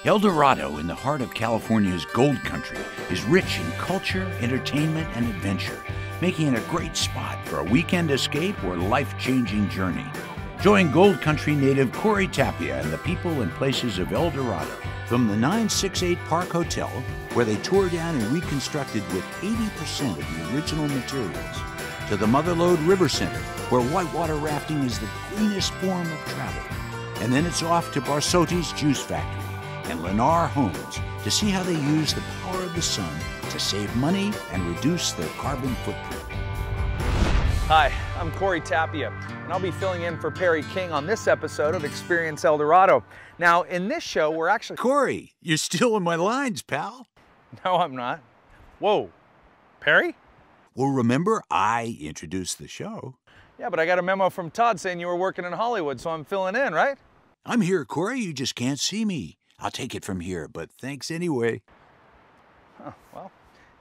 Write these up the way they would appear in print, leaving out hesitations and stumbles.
El Dorado, in the heart of California's gold country, is rich in culture, entertainment, and adventure, making it a great spot for a weekend escape or life-changing journey. Join Gold Country native Cory Tapia and the people and places of El Dorado, from the 968 Park Hotel, where they tore down and reconstructed with 80% of the original materials, to the Motherlode River Center, where whitewater rafting is the greenest form of travel. And then it's off to Barsotti's Juice Factory and Lennar homes to see how they use the power of the sun to save money and reduce their carbon footprint. Hi, I'm Cory Tapia, and I'll be filling in for Perry King on this episode of Experience El Dorado. Now, in this show, we're actually... Cory, you're still in my lines, pal. No, I'm not. Whoa, Perry? Well, remember, I introduced the show. Yeah, but I got a memo from Todd saying you were working in Hollywood, so I'm filling in, right? I'm here, Cory. You just can't see me. I'll take it from here, but thanks anyway. Oh, well,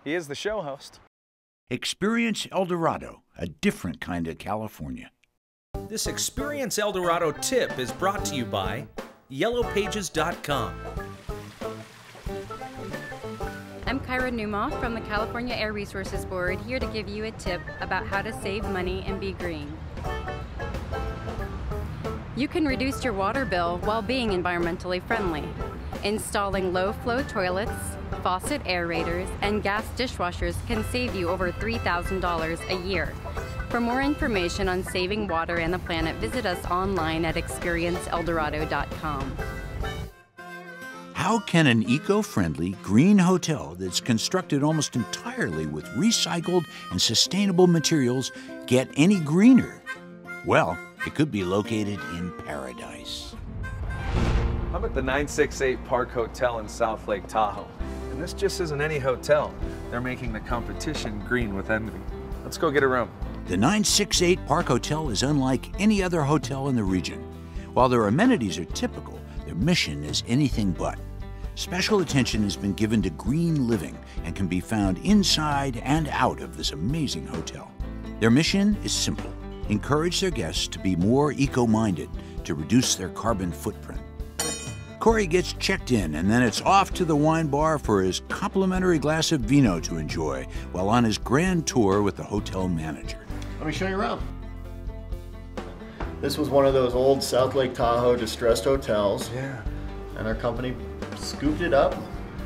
he is the show host. Experience El Dorado, a different kind of California. This Experience El Dorado tip is brought to you by yellowpages.com. I'm Kyra Newmoff from the California Air Resources Board, here to give you a tip about how to save money and be green. You can reduce your water bill while being environmentally friendly. Installing low-flow toilets, faucet aerators, and gas dishwashers can save you over $3,000 a year. For more information on saving water and the planet, visit us online at experienceeldorado.com. How can an eco-friendly green hotel that's constructed almost entirely with recycled and sustainable materials get any greener? Well, it could be located in paradise. I'm at the 968 Park Hotel in South Lake Tahoe. And this just isn't any hotel. They're making the competition green with envy. Let's go get a room. The 968 Park Hotel is unlike any other hotel in the region. While their amenities are typical, their mission is anything but. Special attention has been given to green living and can be found inside and out of this amazing hotel. Their mission is simple: encourage their guests to be more eco-minded to reduce their carbon footprint. Cory gets checked in, and then it's off to the wine bar for his complimentary glass of vino to enjoy while on his grand tour with the hotel manager. Let me show you around. This was one of those old South Lake Tahoe distressed hotels. Yeah. And our company scooped it up,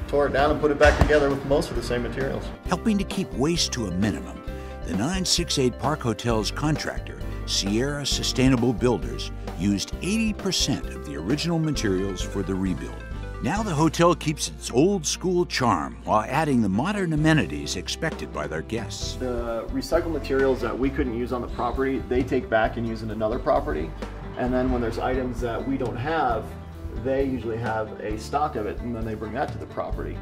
tore it down, and put it back together with most of the same materials. Helping to keep waste to a minimum, the 968 Park Hotel's contractor, Sierra Sustainable Builders, used 80% of the original materials for the rebuild. Now the hotel keeps its old school charm while adding the modern amenities expected by their guests. The recycled materials that we couldn't use on the property, they take back and use in another property. And then when there's items that we don't have, they usually have a stock of it, and then they bring that to the property.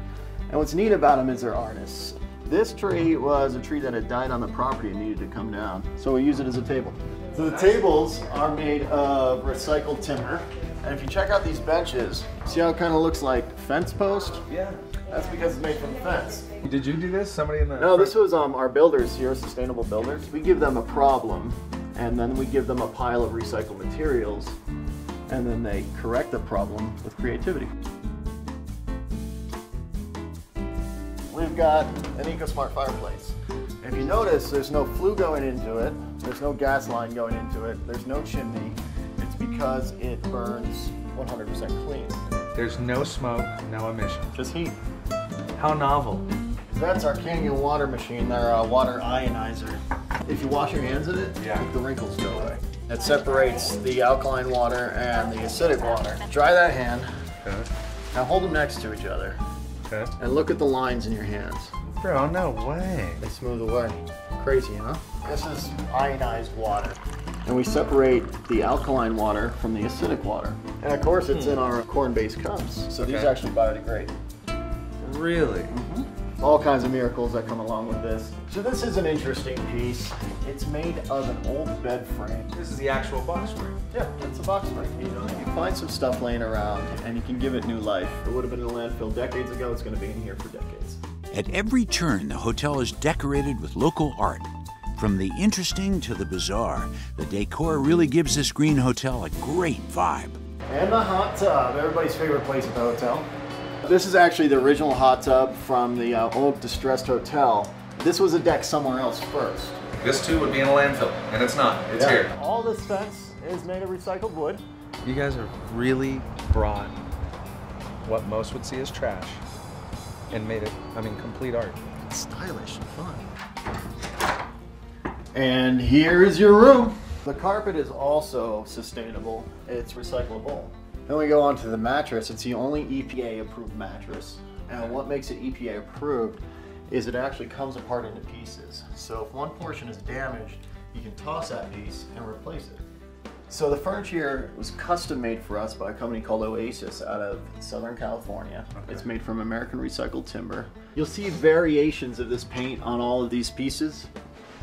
And what's neat about them is their harness. This tree was a tree that had died on the property and needed to come down, so we use it as a table. So the tables are made of recycled timber, and if you check out these benches, see how it kind of looks like fence post? Yeah. That's because it's made from the fence. Did you do this? Somebody in the... No, this was our builders here, Sustainable Builders. We give them a problem, and then we give them a pile of recycled materials, and then they correct the problem with creativity. We've got an EcoSmart fireplace. If you notice, there's no flue going into it, there's no gas line going into it, there's no chimney. It's because it burns 100% clean. There's no smoke, no emission. Just heat. How novel. That's our Canyon water machine, our water ionizer. If you wash your hands in it, the wrinkles go away. It separates the alkaline water and the acidic water. Dry that hand. Okay. Now hold them next to each other. Okay. And look at the lines in your hands. Bro, no way. They smooth away. Crazy, huh? This is ionized water. And we separate the alkaline water from the acidic water. And of course it's in our corn-based cups. So these actually biodegrade. Really? All kinds of miracles that come along with this. So this is an interesting piece. It's made of an old bed frame. This is the actual box spring. Yeah, it's a box spring. You know, you find some stuff laying around and you can give it new life. It would have been in a landfill decades ago. It's going to be in here for decades. At every turn, the hotel is decorated with local art. From the interesting to the bizarre, the decor really gives this green hotel a great vibe. And the hot tub, everybody's favorite place at the hotel. This is actually the original hot tub from the old distressed hotel. This was a deck somewhere else first. This too would be in a landfill, and it's not. It's here. All this fence is made of recycled wood. You guys have really brought what most would see as trash and made it, I mean, complete art. It's stylish and fun. And here's your room. The carpet is also sustainable. It's recyclable. Then we go on to the mattress. It's the only EPA approved mattress. And what makes it EPA approved is it actually comes apart into pieces. So if one portion is damaged, you can toss that piece and replace it. So the furniture here was custom made for us by a company called Oasis out of Southern California. Okay. It's made from American recycled timber. You'll see variations of this paint on all of these pieces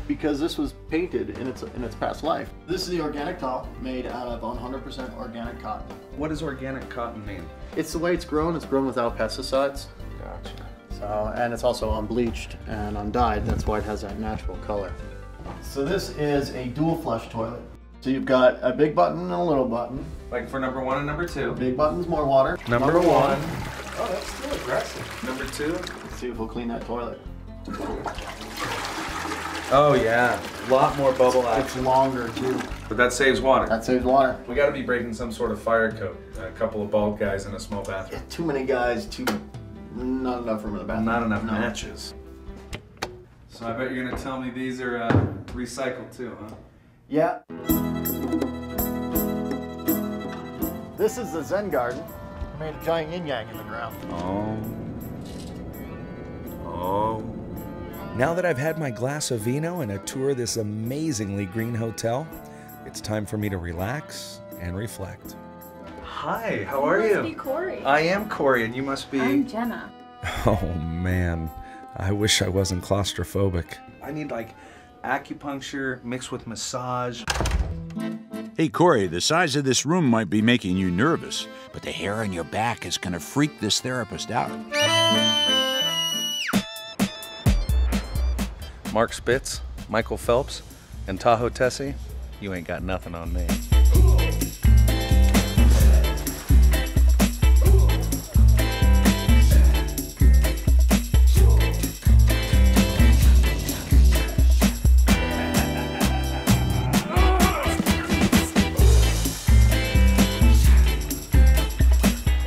because this was painted in its past life. This is the organic towel made out of 100% organic cotton. What does organic cotton mean? It's the way it's grown without pesticides. Gotcha. So, and it's also unbleached and undyed. That's why it has that natural color. So this is a dual flush toilet. So you've got a big button and a little button. Like for number 1 and number 2. Big button's more water. Number 1. Oh, that's still aggressive. Number 2. Let's see if we'll clean that toilet. Oh yeah, a lot more bubble action. It's longer too. But that saves water. That saves water. We gotta be breaking some sort of fire code. A couple of bald guys in a small bathroom. Too many guys, not enough room in the bathroom. Not enough matches. So I bet you're gonna tell me these are recycled too, huh? Yeah. This is the Zen garden. I made a giant yin-yang in the ground. Oh. Now that I've had my glass of vino and a tour of this amazingly green hotel, it's time for me to relax and reflect. Hi, how are you? You must be Cory. I am Cory, and you must be... I'm Jenna. Oh man, I wish I wasn't claustrophobic. I need like acupuncture mixed with massage. Hey, Cory, the size of this room might be making you nervous, but the hair on your back is going to freak this therapist out. Mark Spitz, Michael Phelps, and Tahoe Tessie, you ain't got nothing on me.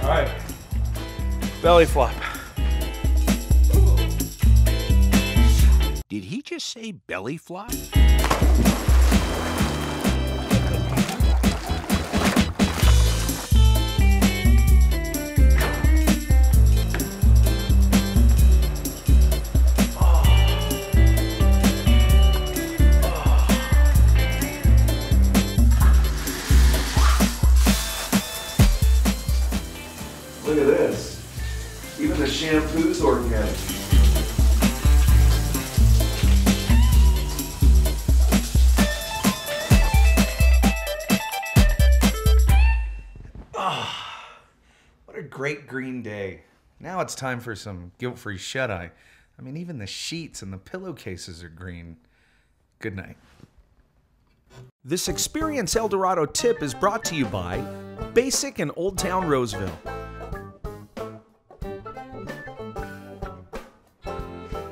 All right, belly flop. Did he just say belly flop? Look at this. Even the shampoo's organic. What a great green day. Now it's time for some guilt-free shut-eye. I mean, even the sheets and the pillowcases are green. Good night. This Experience El Dorado tip is brought to you by Basic in Old Town Roseville.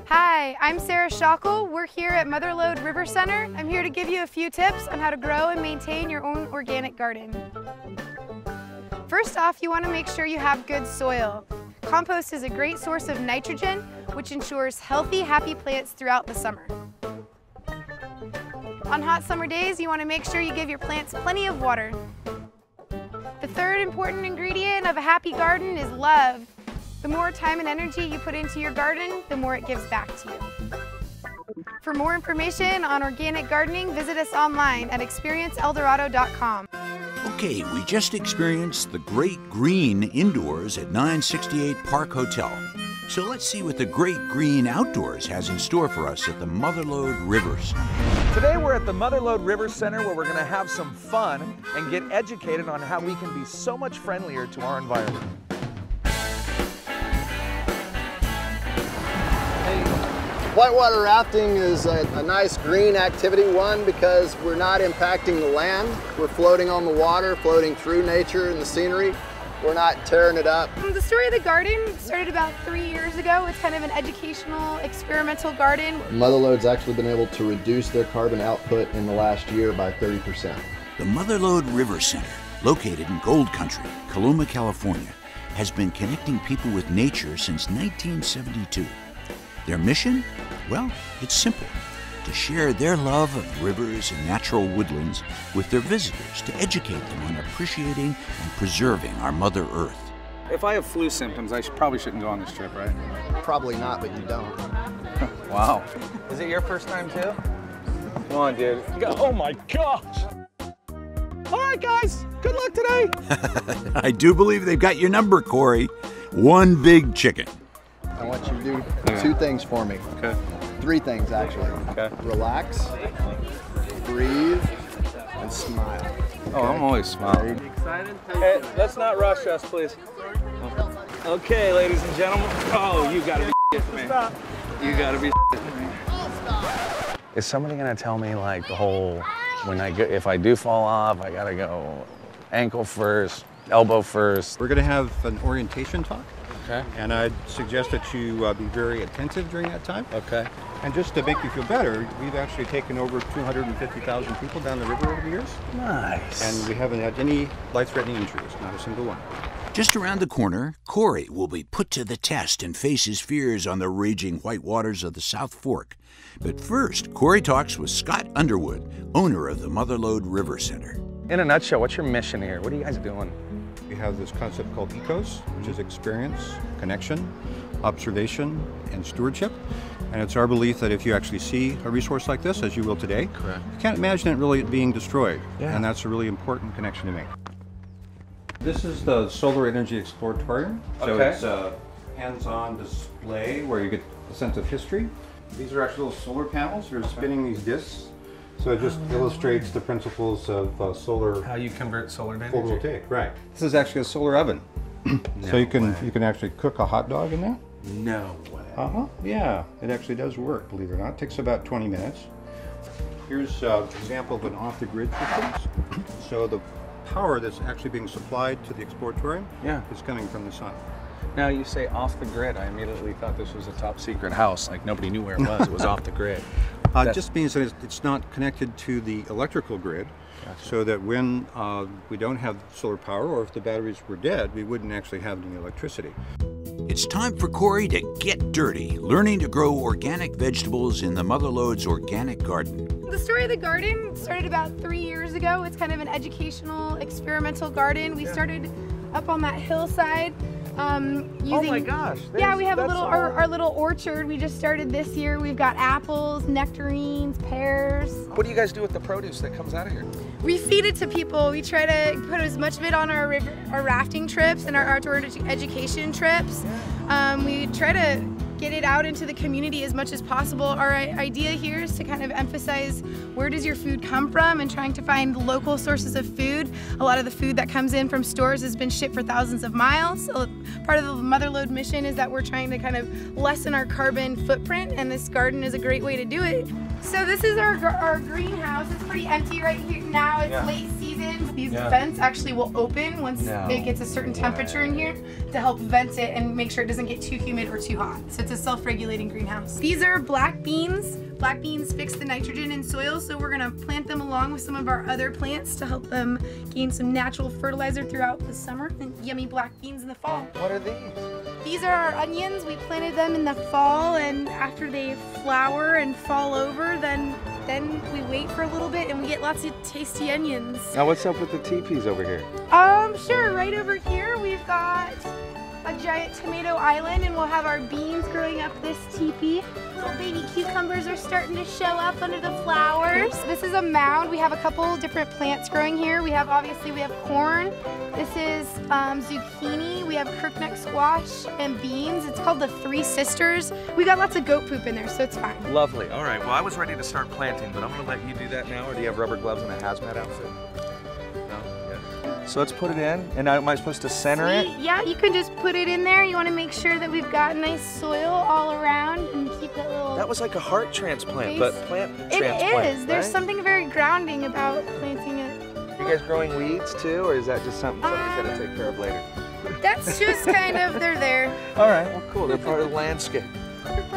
Hi, I'm Sarah Schockel. We're here at Motherlode River Center. I'm here to give you a few tips on how to grow and maintain your own organic garden. First off, you want to make sure you have good soil. Compost is a great source of nitrogen, which ensures healthy, happy plants throughout the summer. On hot summer days, you want to make sure you give your plants plenty of water. The third important ingredient of a happy garden is love. The more time and energy you put into your garden, the more it gives back to you. For more information on organic gardening, visit us online at experienceeldorado.com. Okay, we just experienced the great green indoors at 968 Park Hotel. So let's see what the great green outdoors has in store for us at the Motherlode River Center. Today we're at the Motherlode River Center where we're going to have some fun and get educated on how we can be so much friendlier to our environment. Hey, Whitewater rafting is a nice green activity, one, because we're not impacting the land. We're floating on the water, floating through nature and the scenery. We're not tearing it up. The story of the garden started about 3 years ago. It's kind of an educational, experimental garden. Motherlode's actually been able to reduce their carbon output in the last year by 30%. The Motherlode River Center, located in Gold Country, Coloma, California, has been connecting people with nature since 1972. Their mission? Well, it's simple: to share their love of rivers and natural woodlands with their visitors, to educate them on appreciating and preserving our Mother Earth. If I have flu symptoms, I probably shouldn't go on this trip, right? Probably not, but you don't. Wow. Is it your first time too? Come on, dude. Oh my gosh! All right, guys. Good luck today. I do believe they've got your number, Cory. One big chicken. I want you to do two things for me. Okay. Three things, actually. Okay. Relax, breathe, and smile. Oh, I'm always smiling. Excited? Hey, let's not rush us, please. Okay, ladies and gentlemen. Oh, you gotta be shitting me. You gotta be shitting me. Is somebody gonna tell me like the whole, if I do fall off, I gotta go ankle first, elbow first? We're going to have an orientation talk. Okay. And I'd suggest that you be very attentive during that time. Okay. And just to make you feel better, we've actually taken over 250,000 people down the river over the years. Nice. And we haven't had any life-threatening injuries, not a single one. Just around the corner, Cory will be put to the test and face his fears on the raging white waters of the South Fork. But first, Cory talks with Scott Underwood, owner of the Motherlode River Center. In a nutshell, what's your mission here? What are you guys doing? We have this concept called ECOS, which is experience, connection, observation, and stewardship. And it's our belief that if you actually see a resource like this, as you will today, correct, you can't imagine it really being destroyed. Yeah. And that's a really important connection to make. This is the Solar Energy Exploratorium. So Okay. it's a hands-on display where you get a sense of history. These are actually little solar panels. You're spinning these discs. So it just illustrates the principles of solar How you convert solar to energy. photovoltaic. Right. This is actually a solar oven. So you can actually cook a hot dog in there. No way. Yeah, it actually does work, believe it or not. It takes about 20 minutes. Here's an example of an off-the-grid system. So the power that's actually being supplied to the exploratorium is coming from the sun. Now you say off the grid. I immediately thought this was a top secret house. Like nobody knew where it was. It was off the grid. It just means that it's not connected to the electrical grid. Gotcha. So that when we don't have solar power, or if the batteries were dead, we wouldn't actually have any electricity. It's time for Cory to get dirty, learning to grow organic vegetables in the Motherlode's organic garden. The story of the garden started about 3 years ago. It's kind of an educational, experimental garden. We started up on that hillside. Using, oh my gosh. Yeah, we have our little orchard. We just started this year. We've got apples, nectarines, pears. What do you guys do with the produce that comes out of here? We feed it to people. We try to put as much of it on our rafting trips and our outdoor education trips. We try to get it out into the community as much as possible. Our idea here is to kind of emphasize where does your food come from and trying to find local sources of food. A lot of the food that comes in from stores has been shipped for thousands of miles. So part of the Motherlode mission is that we're trying to kind of lessen our carbon footprint, and this garden is a great way to do it. So this is our greenhouse. It's pretty empty right here now. It's late season. These vents actually will open once it gets a certain temperature in here to help vent it and make sure it doesn't get too humid or too hot. So it's a self-regulating greenhouse. These are black beans. Black beans fix the nitrogen in soil, so we're gonna plant them along with some of our other plants to help them gain some natural fertilizer throughout the summer and yummy black beans in the fall. What are these? These are our onions. We planted them in the fall, and after they flower and fall over, then we wait for a little bit and we get lots of tasty onions. Now what's up with the teepees over here? Sure, right over here we've got a giant tomato island, and we'll have our beans growing up this teepee. Little baby cucumbers are starting to show up under the flowers. This is a mound. We have a couple different plants growing here. We have corn. This is zucchini. We have crookneck squash and beans. It's called the Three Sisters. We got lots of goat poop in there, so it's fine. Lovely. All right, well, I was ready to start planting, but I'm gonna let you do that now, or do you have rubber gloves and a hazmat outfit? No? Yeah. So let's put it in, and now am I supposed to center it? Yeah, you can just put it in there. You want to make sure that we've got nice soil all around and keep that little... That was like a heart transplant, base. but plant It transplant, is. There's right? something very grounding about planting it. You guys growing weeds too, or is that just something somebody's gonna take care of later? That's just kind of, they're there. All right, well cool, they're part of the landscape.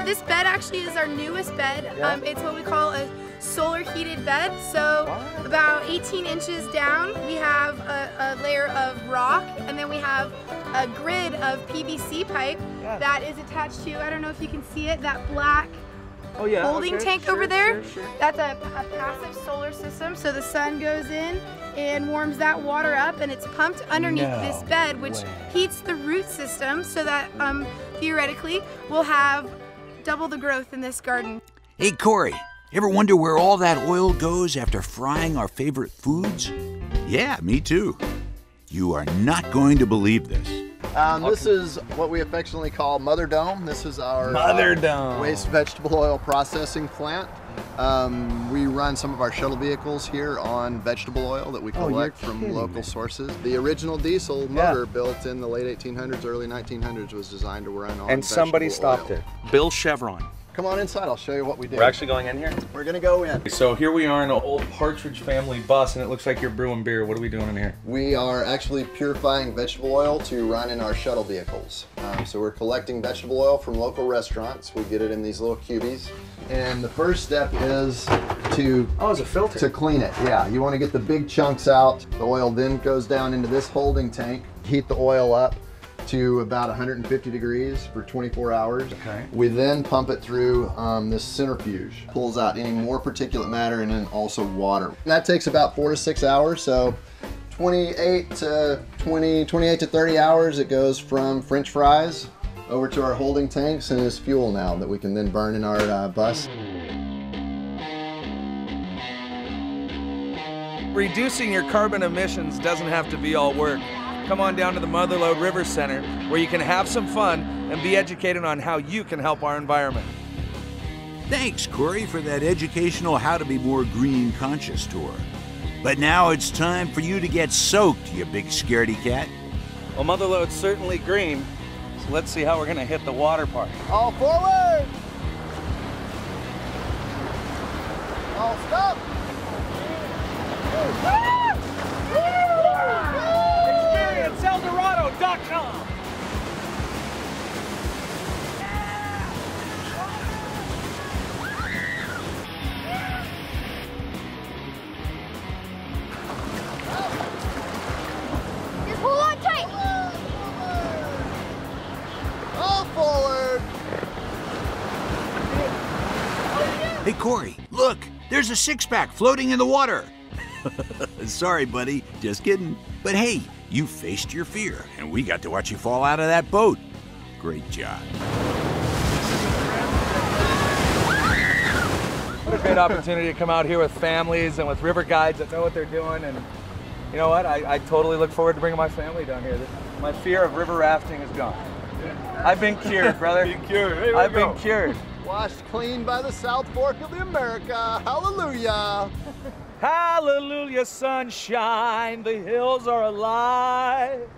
This bed actually is our newest bed. Yeah. It's what we call a solar heated bed. So about 18 inches down, we have a layer of rock, and then we have a grid of PVC pipe that is attached to, I don't know if you can see it, that black holding tank over there. Sure. That's a passive solar system. So the sun goes in and warms that water up, and it's pumped underneath this bed, which heats the root system so that theoretically we'll have double the growth in this garden. Hey, Cory, ever wonder where all that oil goes after frying our favorite foods? Yeah, me too. You are not going to believe this. This is what we affectionately call Mother Dome. This is our waste vegetable oil processing plant. We run some of our shuttle vehicles here on vegetable oil that we collect from local sources. The original diesel motor built in the late 1800s, early 1900s was designed to run on And somebody vegetable stopped oil. it. Bill Chevron. Come on inside, I'll show you what we do. We're actually going in here? We're gonna go in. So here we are in an old Partridge family bus, and it looks like you're brewing beer. What are we doing in here? We are actually purifying vegetable oil to run in our shuttle vehicles. So we're collecting vegetable oil from local restaurants. We get it in these little cubies. And the first step is to it's a filter. To clean it, yeah. You want to get the big chunks out. The oil then goes down into this holding tank. Heat the oil up to about 150 degrees for 24 hours. Okay. We then pump it through this centrifuge. Pulls out any more particulate matter and then also water. And that takes about 4 to 6 hours, so 28 to 30 hours it goes from French fries over to our holding tanks and is fuel now that we can then burn in our bus. Reducing your carbon emissions doesn't have to be all work. Come on down to the Motherlode River Center where you can have some fun and be educated on how you can help our environment. Thanks, Cory, for that educational How to Be More Green Conscious tour. But now it's time for you to get soaked, you big scaredy cat. Well, Motherlode's certainly green, so let's see how we're gonna hit the water part. All forward! All stop! ExperienceElDorado.com. Just hold on tight. All forward! Hey, Cory, look, there's a six-pack floating in the water. Sorry, buddy, just kidding. But hey, you faced your fear, and we got to watch you fall out of that boat. Great job. What a great opportunity to come out here with families and with river guides that know what they're doing. And you know what? I totally look forward to bringing my family down here. My fear of river rafting is gone. I've been cured, brother. Been cured. I've been cured. Washed clean by the South Fork of the America. Hallelujah! Hallelujah, sunshine, the hills are alive.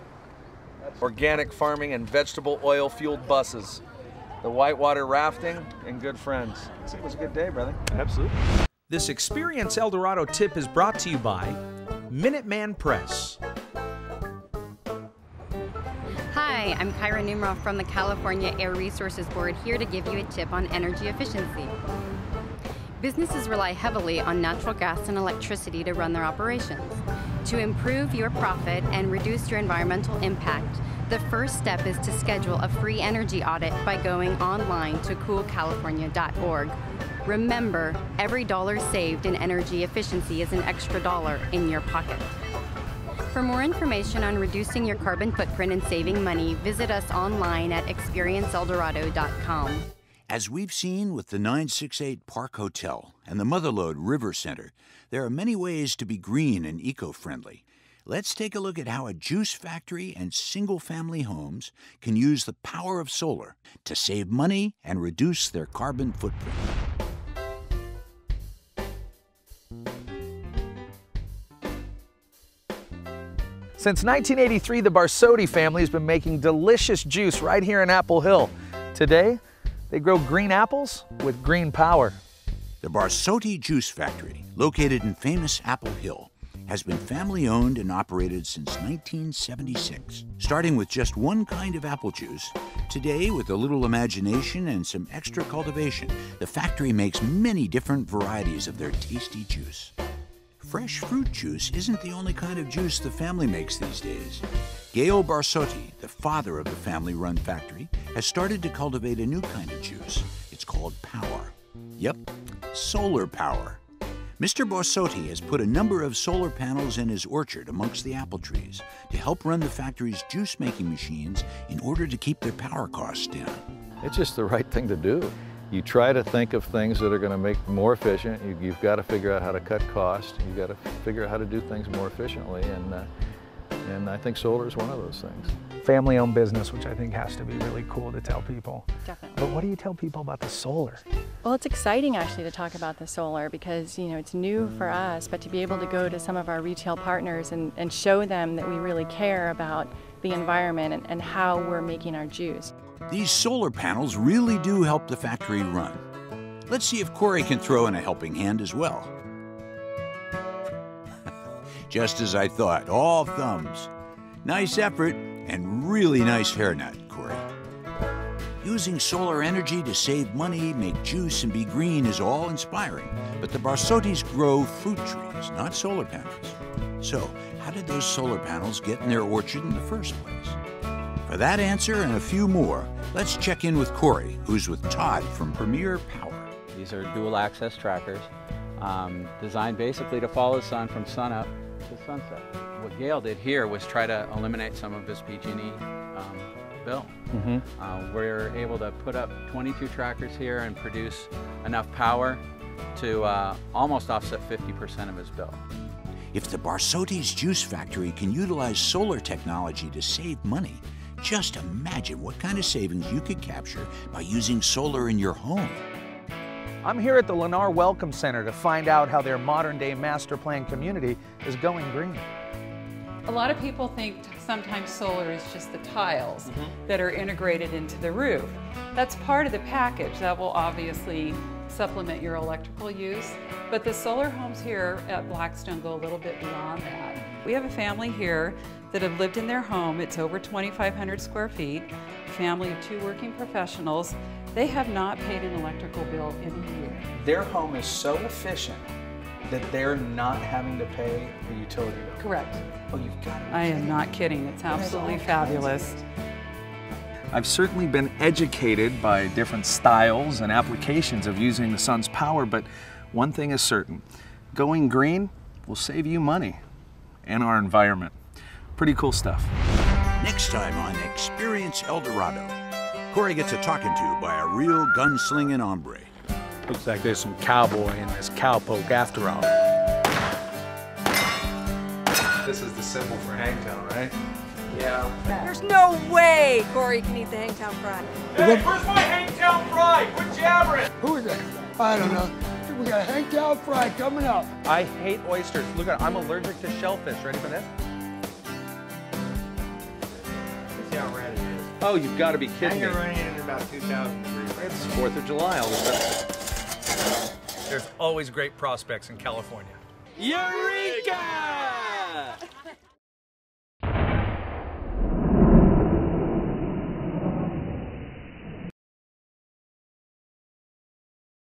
Organic farming and vegetable oil fueled buses. The whitewater rafting and good friends. It was a good day, brother. Absolutely. This Experience El Dorado tip is brought to you by Minuteman Press. Hi, I'm Kyra Numroff from the California Air Resources Board, here to give you a tip on energy efficiency. Businesses rely heavily on natural gas and electricity to run their operations. To improve your profit and reduce your environmental impact, the first step is to schedule a free energy audit by going online to coolcalifornia.org. Remember, every dollar saved in energy efficiency is an extra dollar in your pocket. For more information on reducing your carbon footprint and saving money, visit us online at experienceleldorado.com. As we've seen with the 968 Park Hotel and the Motherlode River Center, there are many ways to be green and eco-friendly. Let's take a look at how a juice factory and single-family homes can use the power of solar to save money and reduce their carbon footprint. Since 1983, the Barsotti family has been making delicious juice right here in Apple Hill. Today, they grow green apples with green power. The Barsotti Juice Factory, located in famous Apple Hill, has been family-owned and operated since 1976. Starting with just one kind of apple juice, today, with a little imagination and some extra cultivation, the factory makes many different varieties of their tasty juice. Fresh fruit juice isn't the only kind of juice the family makes these days. Gail Barsotti, the father of the family-run factory, has started to cultivate a new kind of juice. It's called power. Yep, solar power. Mr. Barsotti has put a number of solar panels in his orchard amongst the apple trees to help run the factory's juice-making machines in order to keep their power costs down. It's just the right thing to do. You try to think of things that are going to make more efficient. You've got to figure out how to cut costs. You've got to figure out how to do things more efficiently, and I think solar is one of those things. Family-owned business, which I think has to be really cool to tell people. Definitely. But what do you tell people about the solar? Well, it's exciting actually to talk about the solar because, you know, it's new for us, but to be able to go to some of our retail partners and show them that we really care about the environment and how we're making our juice. These solar panels really do help the factory run. Let's see if Cory can throw in a helping hand as well. Just as I thought, all thumbs. Nice effort and really nice hairnet, Cory. Using solar energy to save money, make juice, and be green is all inspiring, but the Barsottis grow fruit trees, not solar panels. So, how did those solar panels get in their orchard in the first place? For that answer and a few more, let's check in with Cory, who's with Todd from Premier Power. These are dual access trackers, designed basically to follow the sun from sunup to sunset. What Gail did here was try to eliminate some of his PG&E bill. We're able to put up 22 trackers here and produce enough power to almost offset 50% of his bill. If the Barsotti's juice factory can utilize solar technology to save money, just imagine what kind of savings you could capture by using solar in your home. I'm here at the Lennar Welcome Center to find out how their modern-day master plan community is going green. A lot of people think sometimes solar is just the tiles that are integrated into the roof. That's part of the package. That will obviously supplement your electrical use, but the solar homes here at Blackstone go a little bit beyond that. We have a family here that have lived in their home. It's over 2,500 square feet, a family of 2 working professionals. They have not paid an electrical bill in a year. Their home is so efficient that they're not having to pay the utility bill. Correct. Oh, you've got it. I am not kidding. It's absolutely fabulous. I've certainly been educated by different styles and applications of using the sun's power, but one thing is certain, going green will save you money and our environment. Pretty cool stuff. Next time on Experience El Dorado, Cory gets a talking to by a real gunslinging hombre. Looks like there's some cowboy in this cowpoke after all. This is the symbol for Hangtown, right? Yeah. There's no way Cory can eat the Hangtown fry. Hey, where's my Hangtown fry? Quit jabbering! Who is it? I don't know. We got a Hangtown fry coming up. I hate oysters. Look at it. I'm allergic to shellfish. Ready for this? See how red it is. Oh, you've got to be kidding me. It's running at about 2,000 degrees. It's 4th of July all of a sudden. There's always great prospects in California. Eureka!